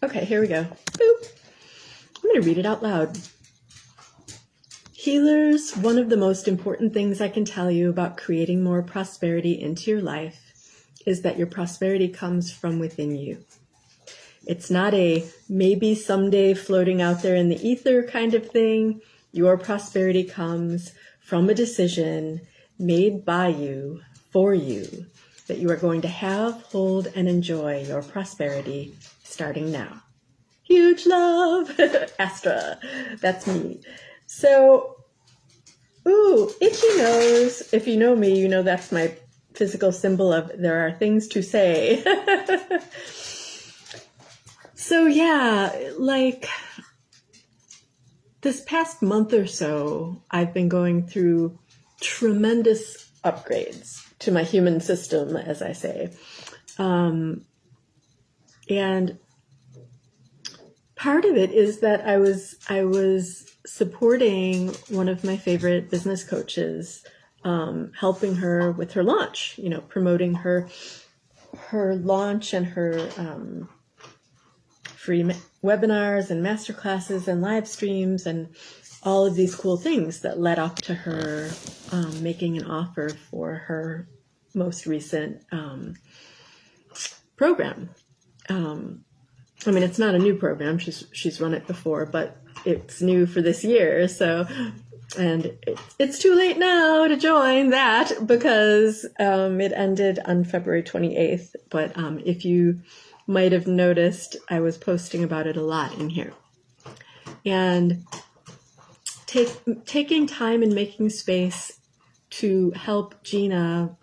Okay, here we go. Boop. I'm going to read it out loud. Healers, one of the most important things I can tell you about creating more prosperity into your life is that your prosperity comes from within you. It's not a maybe someday floating out there in the ether kind of thing. Your prosperity comes from a decision made by you, for you, that you are going to have, hold, and enjoy your prosperity starting now. Huge love, Astra. That's me. So, itchy nose. If you know me, you know that's my physical symbol of there are things to say. So yeah, like this past month or so, I've been going through tremendous upgrades to my human system, as I say. And part of it is that I was supporting one of my favorite business coaches, helping her with her launch, promoting her launch and her free webinars and masterclasses and live streams and all of these cool things that led up to her making an offer for her most recent program. I mean, it's not a new program. She's run it before, but it's new for this year. So, and it's too late now to join that because it ended on February 28th. But if you might have noticed, I was posting about it a lot in here. And taking time and making space to help Gina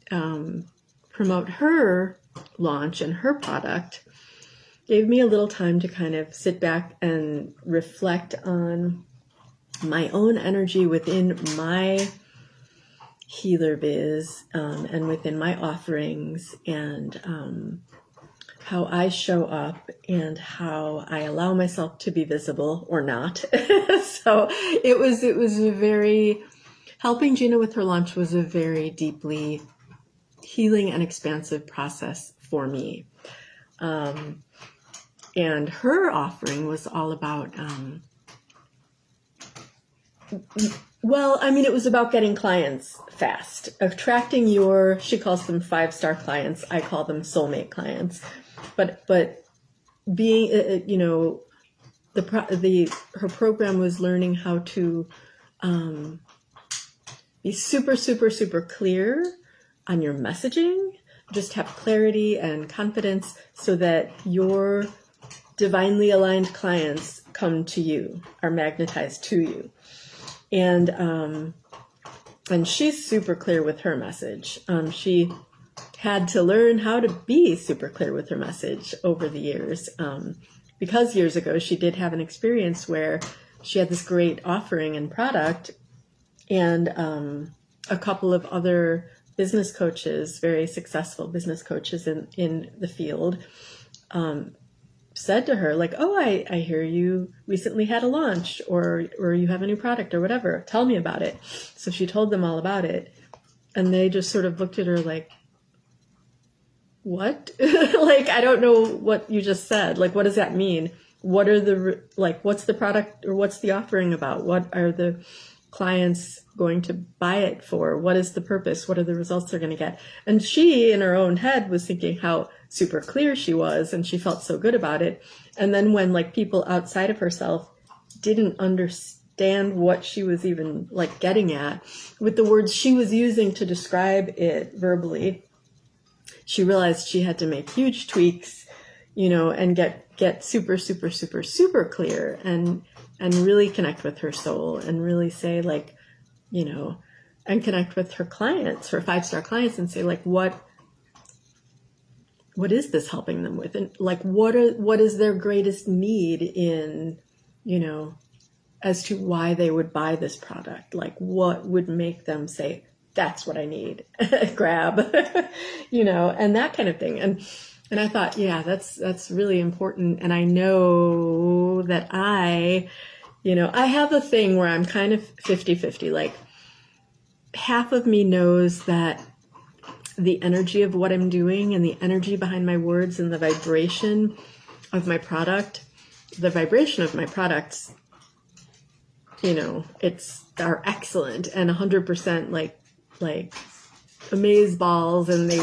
promote her launch and her product gave me a little time to kind of sit back and reflect on my own energy within my healer biz and within my offerings and how I show up and how I allow myself to be visible or not. So it was a very, helping Gina with her launch was a very deeply healing and expansive process for me. And her offering was all about, it was about getting clients fast, attracting she calls them 5-star clients. I call them soulmate clients. But being, her program was learning how to be super, super, super clear on your messaging, just have clarity and confidence so that your divinely aligned clients come to you, are magnetized to you. And she's super clear with her message. She had to learn how to be super clear with her message over the years. Because years ago, she did have an experience where she had this great offering and product, and a couple of other business coaches, very successful business coaches in the field, said to her, like, oh, I hear you recently had a launch or you have a new product or whatever. Tell me about it. So she told them all about it. And they just sort of looked at her like, what? Like, I don't know what you just said. Like, what does that mean? What are what's the product or what's the offering about? What are the clients going to buy it for? What is the purpose? What are the results they're going to get? And she, in her own head, was thinking how super clear she was, and she felt so good about it. And then when people outside of herself didn't understand what she was even getting at with the words she was using to describe it verbally, she realized she had to make huge tweaks, and get super, super, super, super clear and really connect with her soul and really say and connect with her clients, her 5-star clients, and say what is this helping them with? And what is their greatest need in, as to why they would buy this product? What would make them say, that's what I need, grab, and that kind of thing. And I thought, yeah, that's really important. And I know that I have a thing where I'm kind of 50-50, half of me knows that the energy of what I'm doing and the energy behind my words and the vibration of my product, the vibration of my products, are excellent and 100% like amaze balls, and they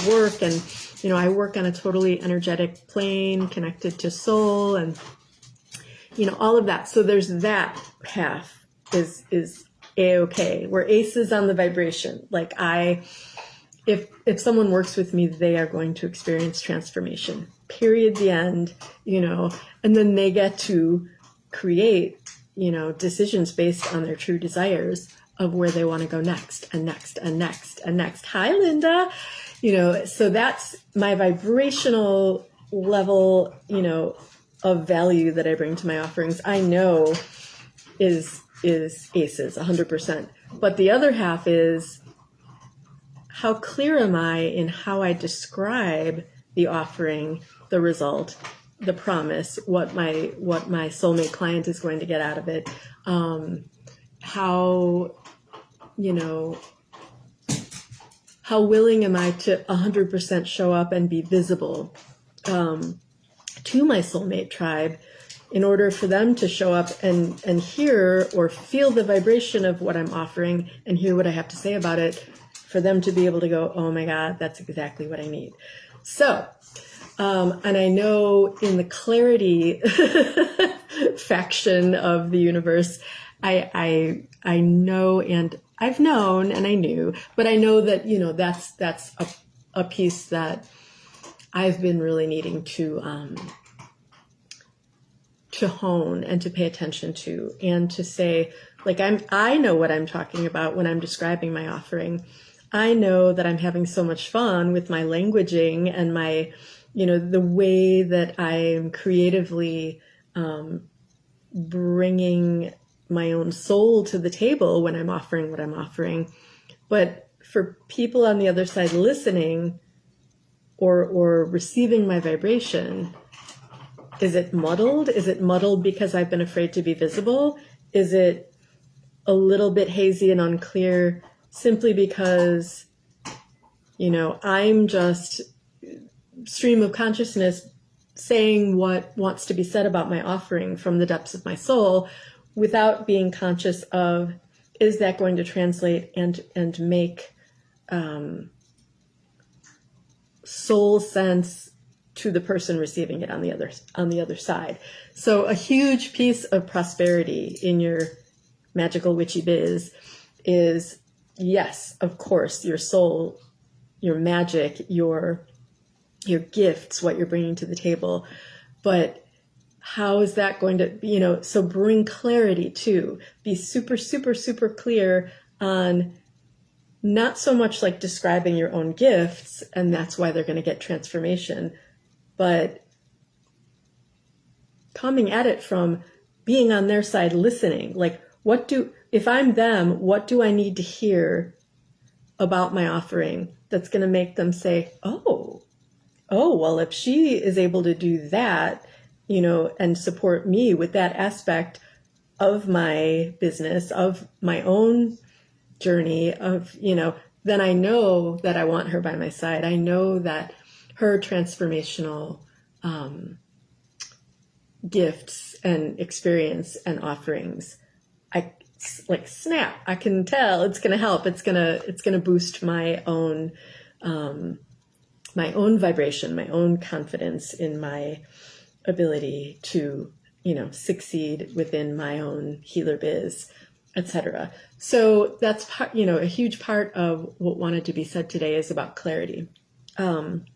work, and I work on a totally energetic plane connected to soul, and all of that. So there's that path is a-okay. We're aces on the vibration. Like if someone works with me, they are going to experience transformation. Period. The end. And then they get to create decisions based on their true desires of where they want to go next and next and next and next. Hi, Linda. So that's my vibrational level, of value that I bring to my offerings. I know is aces 100%. But the other half is, how clear am I in how I describe the offering, the result, the promise, what my soulmate client is going to get out of it, how willing am I to 100% show up and be visible to my soulmate tribe in order for them to show up and hear or feel the vibration of what I'm offering and hear what I have to say about it, for them to be able to go, oh my God, that's exactly what I need. So, and I know in the clarity faction of the universe, I know, and I've known and I knew, but I know that, that's a piece that I've been really needing to hone and to pay attention to, and to say, like, I know what I'm talking about when I'm describing my offering. I know that I'm having so much fun with my languaging and my, the way that I'm creatively bringing my own soul to the table when I'm offering what I'm offering. But for people on the other side listening or receiving my vibration, is it muddled? Is it muddled because I've been afraid to be visible? Is it a little bit hazy and unclear simply because, I'm just stream of consciousness saying what wants to be said about my offering from the depths of my soul, without being conscious of, is that going to translate and make soul sense to the person receiving it on the other side. So a huge piece of prosperity in your magical witchy biz is, yes, of course, your soul, your magic, your gifts, what you're bringing to the table, but how is that going to, so bring clarity too. Be super, super, super clear on not so much like describing your own gifts, and that's why they're going to get transformation, but coming at it from being on their side, listening. Like, if I'm them, what do I need to hear about my offering that's going to make them say, oh, well, if she is able to do that, and support me with that aspect of my business, of my own journey, of, then I know that I want her by my side. I know that her transformational gifts and experience and offerings, I like snap. I can tell it's going to help. It's going to boost my own vibration, my own confidence in my ability to, succeed within my own healer biz, etc. So that's part, a huge part of what wanted to be said today is about clarity. And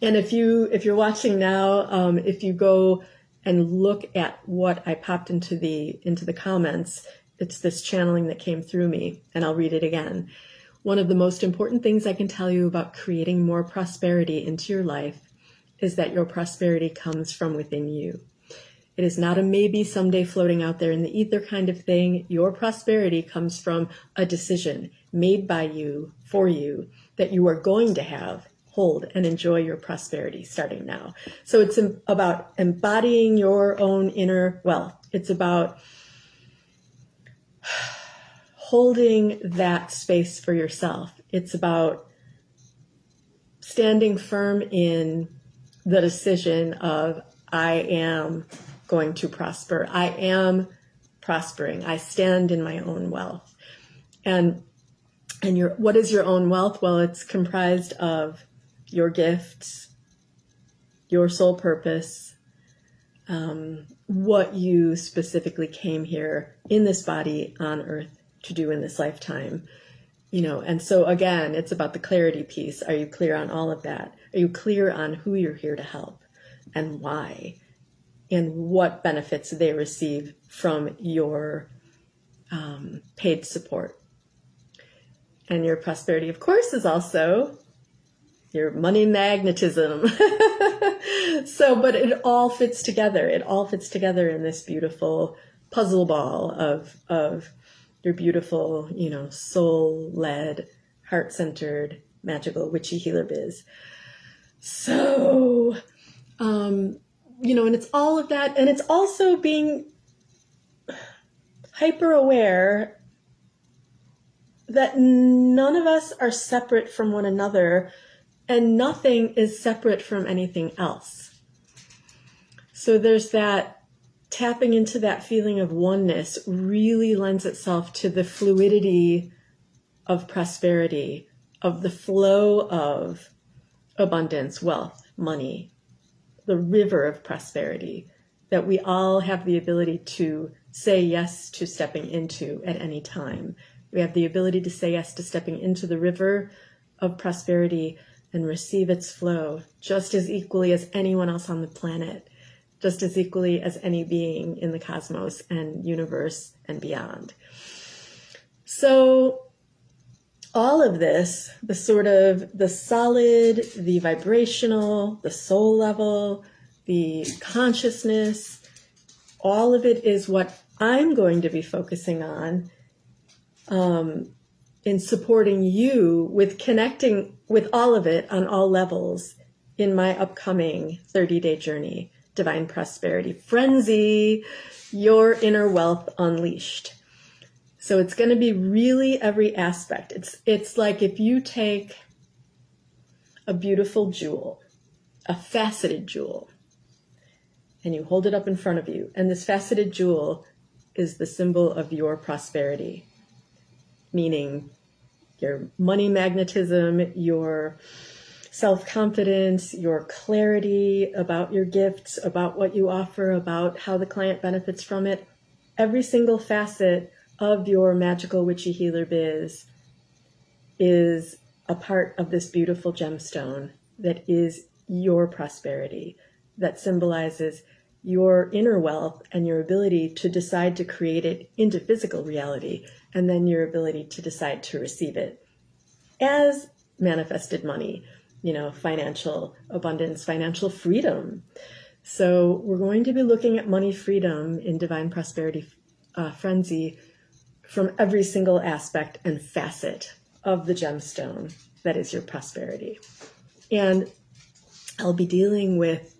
if you're watching now, if you go and look at what I popped into the comments, it's this channeling that came through me, and I'll read it again. One of the most important things I can tell you about creating more prosperity into your life is that your prosperity comes from within you. It is not a maybe someday floating out there in the ether kind of thing. Your prosperity comes from a decision made by you, for you, that you are going to have, hold, and enjoy your prosperity starting now. So it's about embodying your own inner wealth. It's about holding that space for yourself. It's about standing firm in the decision of, I am going to prosper. I am prospering. I stand in my own wealth. And what is your own wealth? Well, it's comprised of your gifts, your soul purpose, what you specifically came here in this body on earth to do in this lifetime. And so again, it's about the clarity piece. Are you clear on all of that? Are you clear on who you're here to help and why, and what benefits they receive from your paid support? And your prosperity, of course, is also your money magnetism. But it all fits together. It all fits together in this beautiful puzzle ball of your beautiful, soul-led, heart-centered, magical, witchy healer biz. So, and it's all of that. And it's also being hyper aware that none of us are separate from one another, and nothing is separate from anything else. So there's that tapping into that feeling of oneness really lends itself to the fluidity of prosperity, of the flow of abundance, wealth, money, the river of prosperity that we all have the ability to say yes to stepping into at any time. We have the ability to say yes to stepping into the river of prosperity and receive its flow just as equally as anyone else on the planet, just as equally as any being in the cosmos and universe and beyond. So all of this, the solid, the vibrational, the soul level, the consciousness, all of it is what I'm going to be focusing on in supporting you with connecting with all of it on all levels in my upcoming 30-day journey, Divine Prosperity Frenzy, Your Inner Wealth Unleashed. So it's going to be really every aspect. It's like if you take a beautiful jewel, a faceted jewel, and you hold it up in front of you, and this faceted jewel is the symbol of your prosperity, meaning your money magnetism, your self-confidence, your clarity about your gifts, about what you offer, about how the client benefits from it. Every single facet of your magical witchy healer biz is a part of this beautiful gemstone that is your prosperity, that symbolizes your inner wealth and your ability to decide to create it into physical reality, and then your ability to decide to receive it as manifested money, financial abundance, financial freedom. So we're going to be looking at money freedom in Divine Prosperity Frenzy from every single aspect and facet of the gemstone that is your prosperity. And I'll be dealing with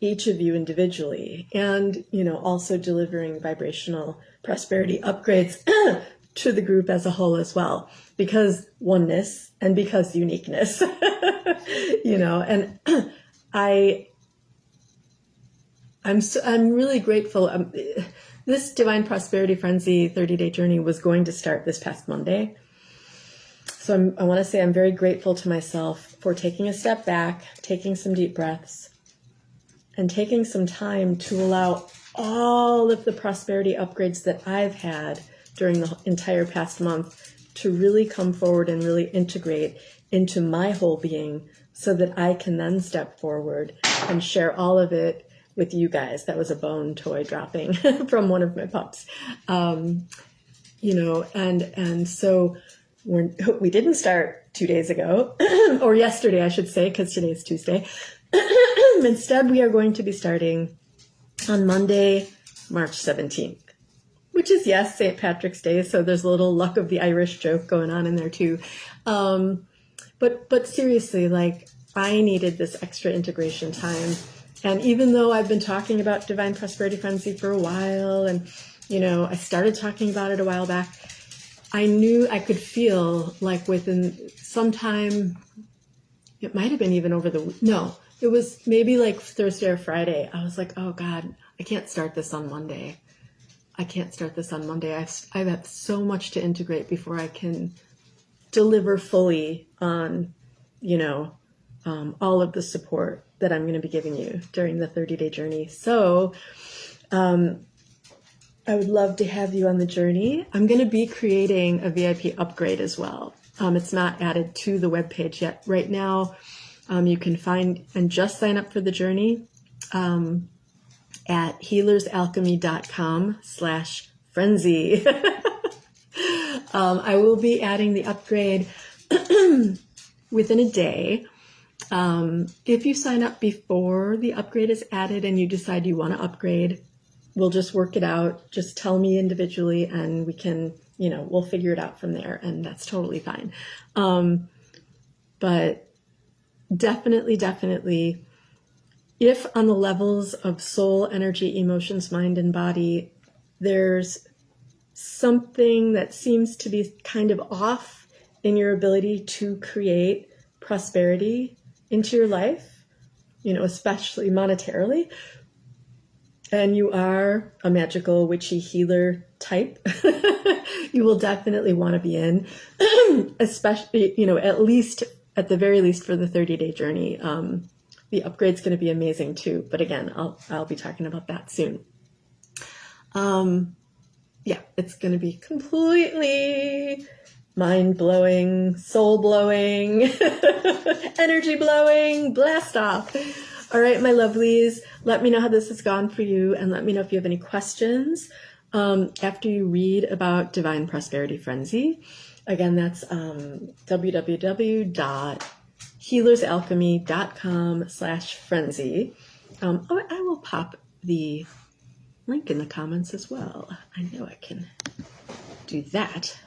each of you individually and, also delivering vibrational prosperity upgrades to the group as a whole as well, because oneness and because uniqueness, and I'm really grateful. This Divine Prosperity Frenzy 30-day journey was going to start this past Monday. So I want to say I'm very grateful to myself for taking a step back, taking some deep breaths, and taking some time to allow all of the prosperity upgrades that I've had during the entire past month to really come forward and really integrate into my whole being so that I can then step forward and share all of it with you guys. That was a bone toy dropping from one of my pups. And so we didn't start 2 days ago, or yesterday, I should say, because today's Tuesday. Instead, we are going to be starting on Monday, March 17th, which is, yes, St. Patrick's Day. So there's a little luck of the Irish joke going on in there too. But seriously, I needed this extra integration time. And even though I've been talking about Divine Prosperity Frenzy for a while, and, I started talking about it a while back, I knew I could feel like within some time, it might have been even it was maybe like Thursday or Friday. I was like, oh God, I can't start this on Monday. I have so much to integrate before I can deliver fully on, all of the support that I'm going to be giving you during the 30-day journey. So I would love to have you on the journey. I'm going to be creating a VIP upgrade as well. It's not added to the webpage yet. Right now, you can find and just sign up for the journey at healersalchemy.com/frenzy. I will be adding the upgrade within a day. If you sign up before the upgrade is added and you decide you want to upgrade, we'll just work it out. Just tell me individually and we can, we'll figure it out from there, and that's totally fine. But definitely, if on the levels of soul, energy, emotions, mind, and body, there's something that seems to be kind of off in your ability to create prosperity into your life, especially monetarily, and you are a magical, witchy healer type, you will definitely want to be in, especially, at the very least for the 30-day journey. The upgrade's going to be amazing too. But again, I'll be talking about that soon. It's going to be completely mind-blowing, soul-blowing, energy-blowing, blast off. All right, my lovelies, let me know how this has gone for you, and let me know if you have any questions after you read about Divine Prosperity Frenzy. Again, that's www.healersalchemy.com/frenzy. I will pop the link in the comments as well. I know I can do that.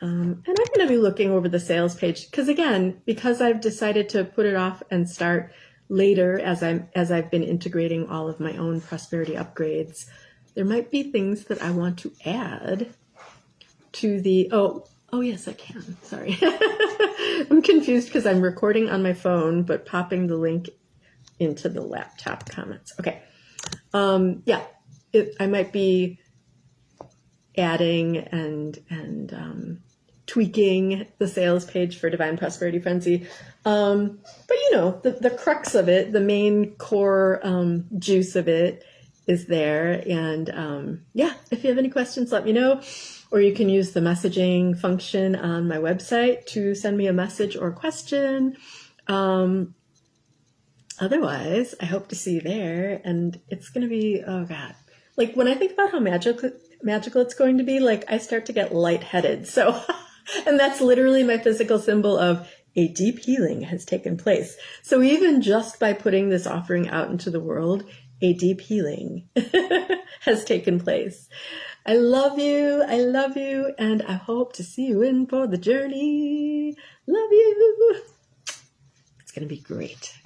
And I'm going to be looking over the sales page because I've decided to put it off and start later as I've been integrating all of my own prosperity upgrades. There might be things that I want to add to the, oh yes, I can. Sorry. I'm confused because I'm recording on my phone, but popping the link into the laptop comments. Okay. I might be adding and tweaking the sales page for Divine Prosperity Frenzy. But the crux of it, the main core juice of it is there. And if you have any questions, let me know. Or you can use the messaging function on my website to send me a message or question. Otherwise, I hope to see you there. And it's going to be, oh God. Like when I think about how magical it's going to be, like I start to get lightheaded. So, and that's literally my physical symbol of a deep healing has taken place. So even just by putting this offering out into the world, a deep healing has taken place. I love you, and I hope to see you in for the journey. Love you. It's going to be great.